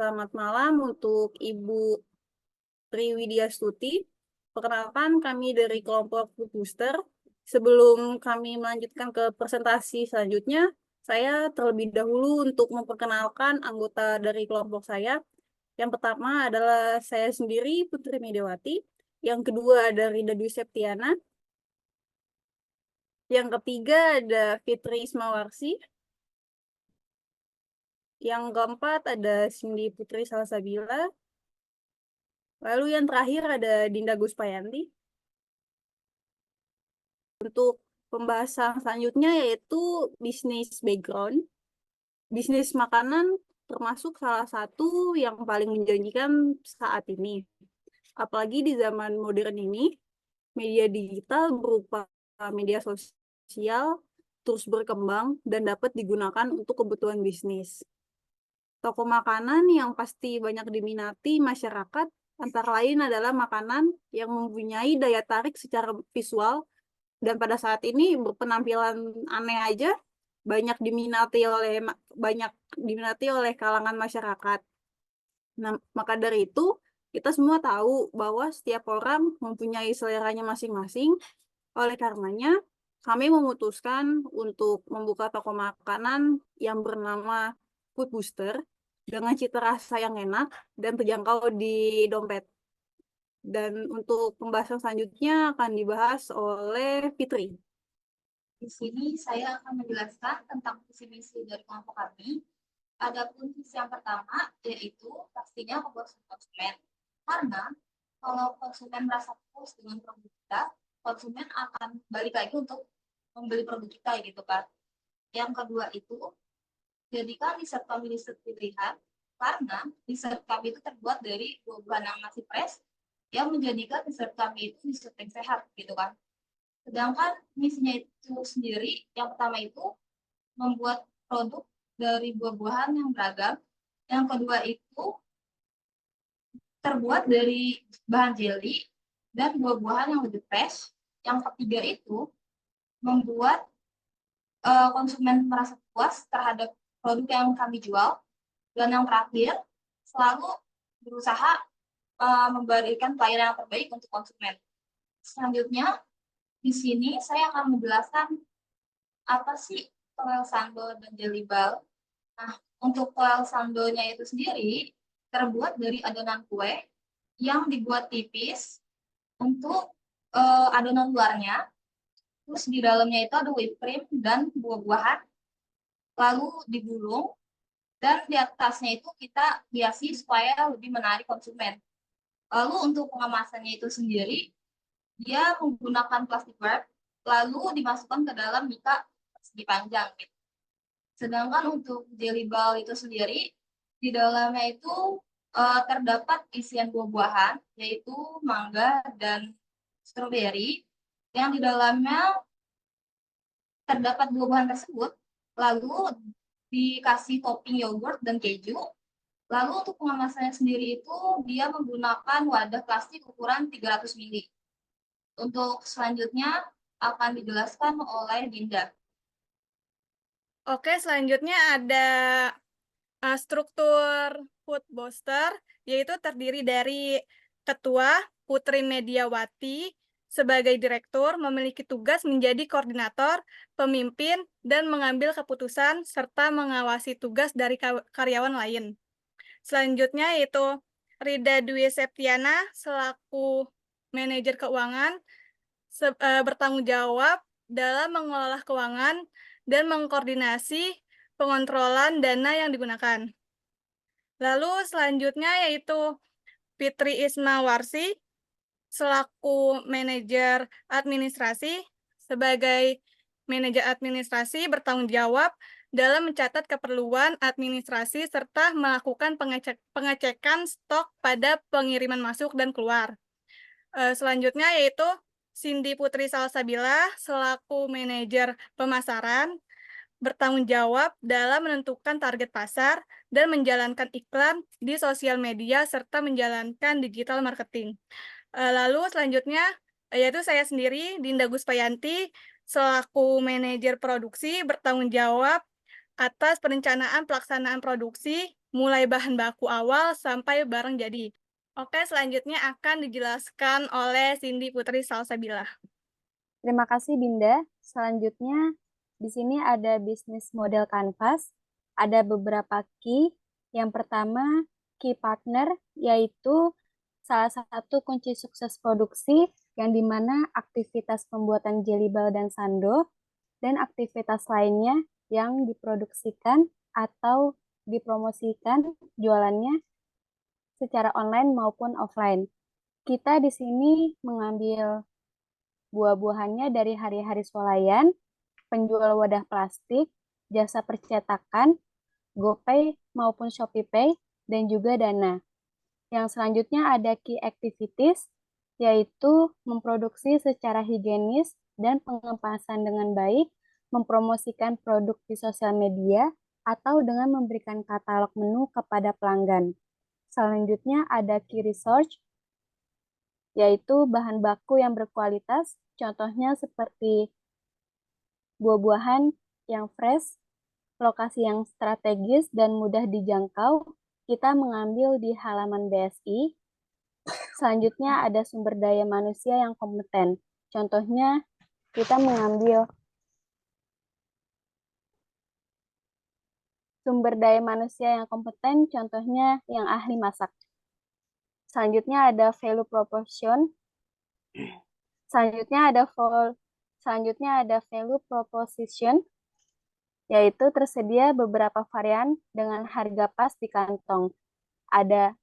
Selamat malam untuk Ibu Triwidyastuti. Perkenalkan, kami dari kelompok Food Booster. Sebelum kami melanjutkan ke presentasi selanjutnya, saya terlebih dahulu untuk memperkenalkan anggota dari kelompok saya. Yang pertama adalah saya sendiri, Putri Mediawati. Yang kedua ada Rida Dwi Septiana. Yang ketiga ada Fitri Ismawarsi. Yang keempat ada Cindy Putri Salsabila. Lalu yang terakhir ada Dinda Guspayanti. Untuk pembahasan selanjutnya yaitu bisnis background. Bisnis makanan termasuk salah satu yang paling menjanjikan saat ini. Apalagi di zaman modern ini, media digital berupa media sosial terus berkembang dan dapat digunakan untuk kebutuhan bisnis. Toko makanan yang pasti banyak diminati masyarakat antara lain adalah makanan yang mempunyai daya tarik secara visual dan pada saat ini berpenampilan aneh aja banyak diminati oleh kalangan masyarakat. Nah, maka dari itu kita semua tahu bahwa setiap orang mempunyai seleranya masing-masing. Oleh karenanya, kami memutuskan untuk membuka toko makanan yang bernama Food Booster dengan cita rasa yang enak dan terjangkau di dompet. Dan untuk pembahasan selanjutnya akan dibahas oleh Fitri. Di sini saya akan menjelaskan tentang visi misi dari kelompok kami. Adapun visi yang pertama yaitu pastinya kepuasan konsumen. Karena kalau konsumen merasa puas dengan produk kita, konsumen akan balik lagi untuk membeli produk kita gitu kan. Yang kedua itu jadikan riset kami riset pilihan karena riset kami itu terbuat dari buah-buahan yang masih fresh yang menjadikan riset kami itu riset yang sehat gitu kan. Sedangkan misinya itu sendiri, yang pertama itu membuat produk dari buah-buahan yang beragam. Yang kedua itu terbuat dari bahan jelly dan buah-buahan yang lebih fresh. Yang ketiga itu membuat konsumen merasa puas terhadap produk yang kami jual. Dan yang terakhir, selalu berusaha memberikan pelayanan yang terbaik untuk konsumen. Selanjutnya, di sini saya akan menjelaskan apa sih toel sando dan jelly ball. Nah, untuk toel sandonya itu sendiri terbuat dari adonan kue yang dibuat tipis untuk adonan luarnya. Terus di dalamnya itu ada whipped cream dan buah-buahan, lalu digulung dan di atasnya itu kita hiasi supaya lebih menarik konsumen. Lalu untuk pengemasannya itu sendiri, dia menggunakan plastik wrap, lalu dimasukkan ke dalam mika persegi panjang. Gitu. Sedangkan untuk jelly ball itu sendiri, di dalamnya itu terdapat isian buah-buahan, yaitu mangga dan stroberi, yang di dalamnya terdapat buah-buahan tersebut, lalu dikasih topping yogurt dan keju. Lalu untuk pengemasannya sendiri itu, dia menggunakan wadah plastik ukuran 300 ml. Untuk selanjutnya akan dijelaskan oleh Dinda. Oke, selanjutnya ada struktur Food Booster, yaitu terdiri dari Ketua Putri Mediawati sebagai Direktur, memiliki tugas menjadi koordinator, pemimpin, dan mengambil keputusan, serta mengawasi tugas dari karyawan lain. Selanjutnya yaitu Rida Dwi Septiana selaku manajer keuangan, bertanggung jawab dalam mengelola keuangan dan mengkoordinasi pengontrolan dana yang digunakan. Lalu selanjutnya yaitu Fitri Ismawarsi selaku manajer administrasi. Sebagai manajer administrasi bertanggung jawab dalam mencatat keperluan administrasi serta melakukan pengecekan stok pada pengiriman masuk dan keluar. Selanjutnya yaitu Cindy Putri Salsabila selaku manajer pemasaran bertanggung jawab dalam menentukan target pasar dan menjalankan iklan di sosial media serta menjalankan digital marketing. Lalu selanjutnya yaitu saya sendiri, Dinda Guspayanti, selaku manajer produksi bertanggung jawab atas perencanaan pelaksanaan produksi mulai bahan baku awal sampai barang jadi. Oke, selanjutnya akan dijelaskan oleh Cindy Putri Salsabila. Terima kasih Dinda. Selanjutnya di sini ada bisnis model kanvas. Ada beberapa key. Yang pertama, key partner, yaitu salah satu kunci sukses produksi yang dimana aktivitas pembuatan jelly ball dan sando dan aktivitas lainnya yang diproduksikan atau dipromosikan jualannya secara online maupun offline. Kita di sini mengambil buah-buahannya dari hari-hari swalayan, penjual wadah plastik, jasa percetakan, GoPay maupun ShopeePay, dan juga Dana. Yang selanjutnya ada key activities, yaitu memproduksi secara higienis dan pengemasan dengan baik, mempromosikan produk di sosial media, atau dengan memberikan katalog menu kepada pelanggan. Selanjutnya ada key research, yaitu bahan baku yang berkualitas, contohnya seperti buah-buahan yang fresh, lokasi yang strategis dan mudah dijangkau, kita mengambil di halaman BSI. Selanjutnya ada sumber daya manusia yang kompeten. Contohnya kita mengambil sumber daya manusia yang kompeten, contohnya yang ahli masak. Selanjutnya ada value proposition. Selanjutnya ada value proposition, yaitu tersedia beberapa varian dengan harga pas di kantong. Ada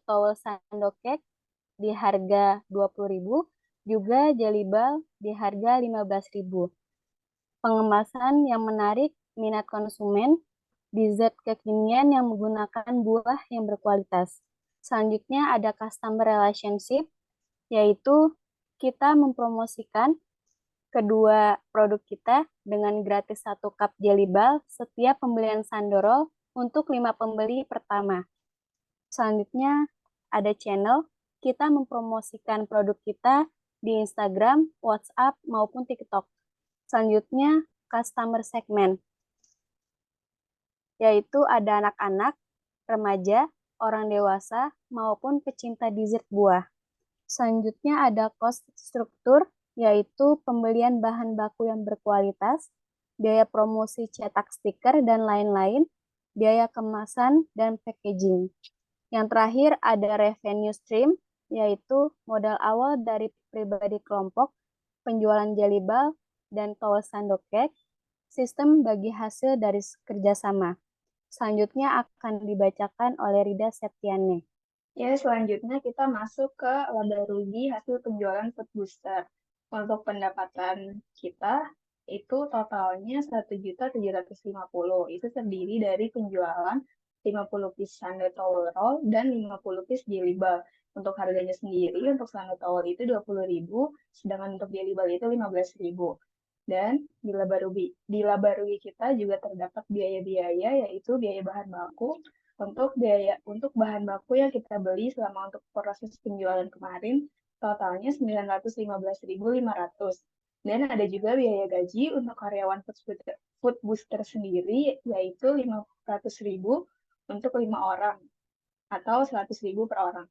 towel sando cake di harga 20.000, juga jelly ball di harga 15.000. Pengemasan yang menarik minat konsumen, dessert kekinian yang menggunakan buah yang berkualitas. Selanjutnya ada customer relationship, yaitu kita mempromosikan kedua produk kita dengan gratis 1 cup jelly ball setiap pembelian Sandoro untuk 5 pembeli pertama. Selanjutnya ada channel, kita mempromosikan produk kita di Instagram, WhatsApp, maupun TikTok. Selanjutnya customer segment, yaitu ada anak-anak, remaja, orang dewasa, maupun pecinta dessert buah. Selanjutnya ada cost struktur, yaitu pembelian bahan baku yang berkualitas, biaya promosi cetak stiker, dan lain-lain, biaya kemasan, dan packaging. Yang terakhir ada revenue stream, yaitu modal awal dari pribadi kelompok, penjualan jelly ball, dan towel sando cake, sistem bagi hasil dari kerjasama. Selanjutnya akan dibacakan oleh Rida Septiane. Ya, selanjutnya kita masuk ke laba rugi hasil penjualan Food Booster. Untuk pendapatan kita itu totalnya 1.750.000. Itu terdiri dari penjualan 50 piece Sunday Towel Roll dan 50 piece Jelly Ball. Untuk harganya sendiri, untuk Sunday Towel itu 20.000, sedangkan untuk Jelly Ball itu 15.000. Dan di laba rugi kita juga terdapat biaya-biaya, yaitu biaya bahan baku. Untuk bahan baku yang kita beli selama untuk proses penjualan kemarin, totalnya 915.500. Dan ada juga biaya gaji untuk karyawan Food Booster sendiri, yaitu 500.000 untuk 5 orang, atau 100.000 per orang.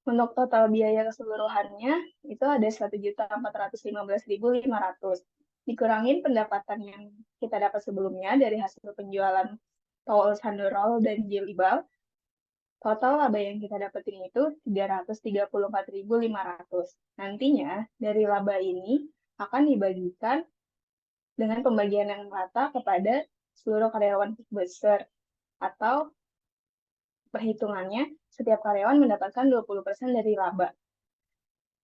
Untuk total biaya keseluruhannya, itu ada 1.415.500. Dikurangin pendapatan yang kita dapat sebelumnya dari hasil penjualan towel sando roll dan jelly ball, total laba yang kita dapetin itu 334.500. Nantinya dari laba ini akan dibagikan dengan pembagian yang rata kepada seluruh karyawan Food Booster, atau perhitungannya setiap karyawan mendapatkan 20% dari laba.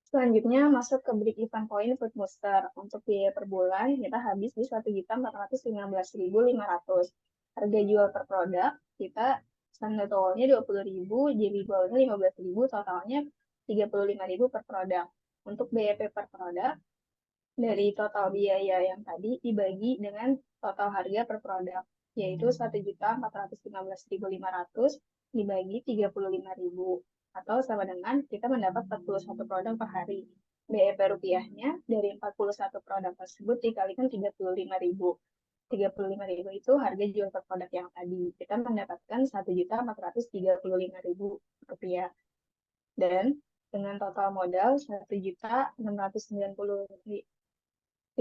Selanjutnya masuk ke break even point Food Booster. Untuk biaya per bulan kita habis di 1.415.500. Harga jual per produk kita standar towelnya 20.000, jelly ballnya 15.000, totalnya 35.000 per produk. Untuk BEP per produk dari total biaya yang tadi dibagi dengan total harga per produk, yaitu 1.415.500 dibagi 35.000, atau sama dengan kita mendapat 41 produk per hari. BEP rupiahnya dari 41 produk tersebut dikalikan 35.000. 35.000 itu harga jual per produk yang tadi. Kita mendapatkan Rp1.435.000. Dan dengan total modal Rp1.690.500,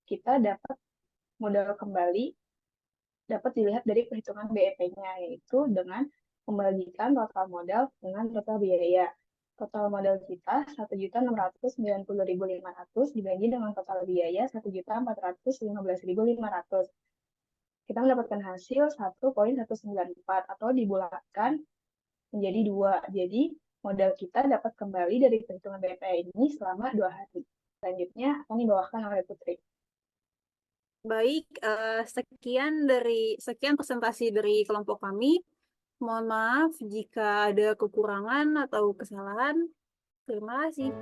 kita dapat modal kembali dapat dilihat dari perhitungan BEP-nya, yaitu dengan membagikan total modal dengan total biaya. Total modal kita Rp1.690.500 dibagi dengan total biaya Rp1.415.500. Kita mendapatkan hasil 1,194 atau dibulatkan menjadi 2. Jadi modal kita dapat kembali dari perhitungan BEP ini selama 2 hari. Selanjutnya akan dibawakan oleh Putri. Baik, sekian presentasi dari kelompok kami. Mohon maaf jika ada kekurangan atau kesalahan. Terima kasih.